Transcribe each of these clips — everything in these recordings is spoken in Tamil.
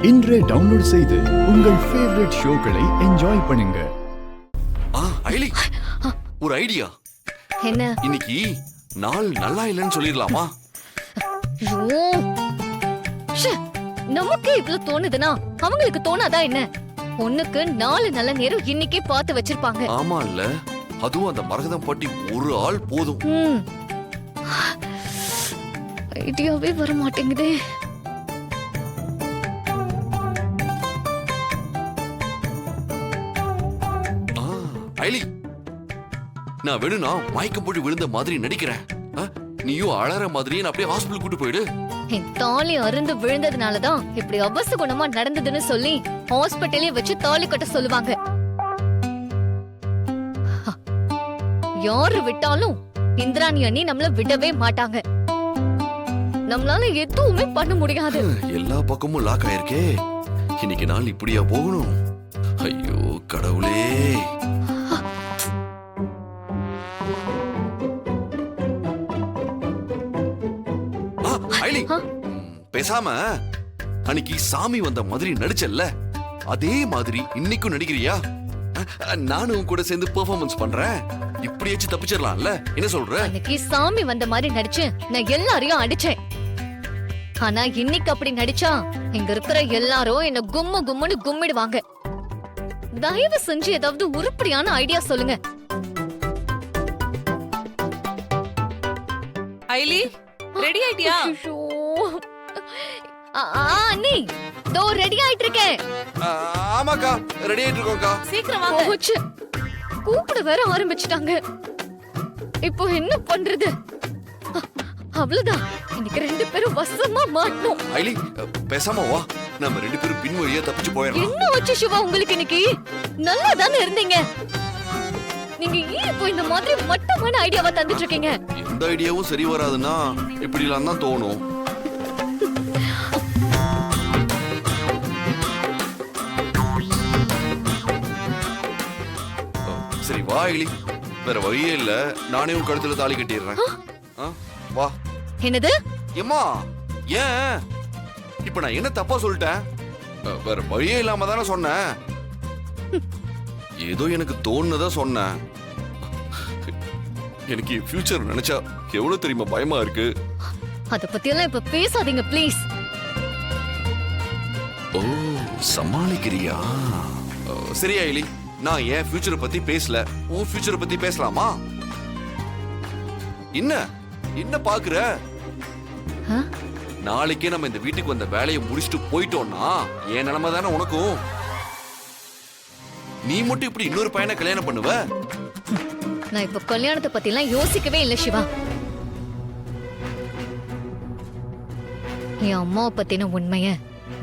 இன்றே டவுன்லோட் செய்து உங்கள் ஃபேவரட் ஷோக்களை என்ஜாய் பண்ணுங்க. ஐலி, ஒரு ஐடியா. என்ன? இன்னைக்கு நாள் நல்லா இல்லைன்னு சொல்லிடலாமா? நமக்கு இவ்வளவு தோணுதுன்னா அவங்களுக்கு தோணாதா என்ன? பொண்ணுக்கு 4 நல்ல நேரம் இன்னைக்கே பார்த்து வச்சிருப்பாங்க. ஆமா இல்ல, அதுவும் அந்த மரகதம் பட்டி ஒரு ஆள் போதும். ஐடியாவே வர மாட்டேங்குதே. ஐலி, நான் வேணும்னா மயக்கம் போட்டு விழுந்த மாதிரி நடிக்கிறேன். நீயும் அழற மாதிரி அப்படியே ஹாஸ்பிடல் கூட்டு போயிடு. என் தாலி அருந்து விழுந்ததுனாலதான் இப்படி அபசகுணமா நடந்ததுன்னு சொல்லி ஹாஸ்பிட்டலே வச்சு தாலி கட்ட சொல்லுவாங்க. யாரு விட்டாலும் இந்திராணி அண்ணி நம்மள விடவே மாட்டாங்க. நம்மளால எதுவுமே பண்ண முடியாது. எல்லா பக்கமும் லாக் ஆயிருக்கே. இன்னைக்கு நாள் இப்படியா போகணும்? ஐயோ கடவுளே. பேசாம அன்னைக்கு சாமி வந்த மாதிரி நடிச்சல்ல, அதே மாதிரி இன்னைக்கும் நடிக்கிறியா? நானும் கூட சேர்ந்து பெர்ஃபார்மன்ஸ் பண்றேன். இப்படியாச்சும் தப்பிச்சிடலாம்ல, என்ன சொல்ற? அன்னைக்கு சாமி வந்த மாதிரி நடிச்சு நான் எல்லாரையும் அடிச்சேன். ஆனா இன்னைக்கு அப்படி நடிச்சா இங்க இருக்கிற எல்லாரும் என்ன கும்மு கும்முன்னு கும்மிடுவாங்க. தயவு செஞ்சு ஏதாவது உருப்படியான ஐடியா சொல்லுங்க. ஐலி, ரெடி ஆயிட்டியா? அண்ணி, தோ ரெடி ஆயிட்டு இருக்கேன். ஆமாக்கா, ரெடி ஆயிட்டு இருக்கோம்க்கா. சீக்கிரம் வாங்க. போச்சு, கூப்பிட வேற ஆரம்பிச்சிட்டாங்க. இப்போ என்ன பண்றது? அவ்வளவுதான், இன்னைக்கு 2 பேரும் வசமா மாட்டோம். ஐலி, பேசாம வா, நம்ம 2 பேரும் பின் வழியா தப்பிச்சு போயிடலாம். என்ன வச்சு சிவா உங்களுக்கு இன்னைக்கு? நல்லா தானே இருந்தீங்க. நீங்க இப்போ இந்த மாதிரி மட்டமான ஐடியாவா தந்துட்டு இருக்கீங்க. எந்த ஐடியாவும் சரி வராதுன்னா இப்படிலாம் தான் தோணும். சரி வா ஐலி, வேற வழியே இல்ல, நானே உன் கழுத்துல தாலி கட்டிடுறேன். வா. என்னது? ஏம்மா, ஏன் இப்ப நான் என்ன தப்பா சொல்லிட்டேன்? வேற வழியே இல்லாம தானே சொன்னேன். ஏதோ எனக்கு தோணுனதா சொன்னேன். எனக்கு ஃபியூச்சர் நினைச்சா எவ்வளவு தெரியுமா பயமா இருக்கு. அத பத்தி எல்லாம் இப்ப பேசாதீங்க ப்ளீஸ். ஓ, சமாளிக்கிறியா? சரி ஐலி, நான் என் ஃபியூச்சரை பத்தி பேசல, உன் ஃபியூச்சரை பத்தி பேசலாமா? என்ன என்ன பாக்குற? நாளைக்கே நம்ம இந்த வீட்டுக்கு வந்த வேலையை முடிச்சுட்டு போயிட்டோம்னா என் நிலைமை தானே உனக்கும். நீ மட்டும் இப்படி இன்னொரு பையனை கல்யாணம் பண்ணுவ? நான் இப்ப கல்யாணத்தை பத்தி எல்லாம் யோசிக்கவே இல்லை சிவா. என் அம்மாவை பத்தின உண்மைய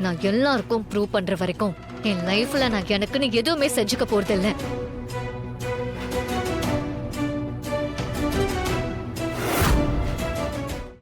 நான் எல்லாருக்கும் ப்ரூவ் பண்ற வரைக்கும் என் லைஃப்ல நான் எனக்குன்னு எதுவுமே செஞ்சுக்க போறது இல்ல.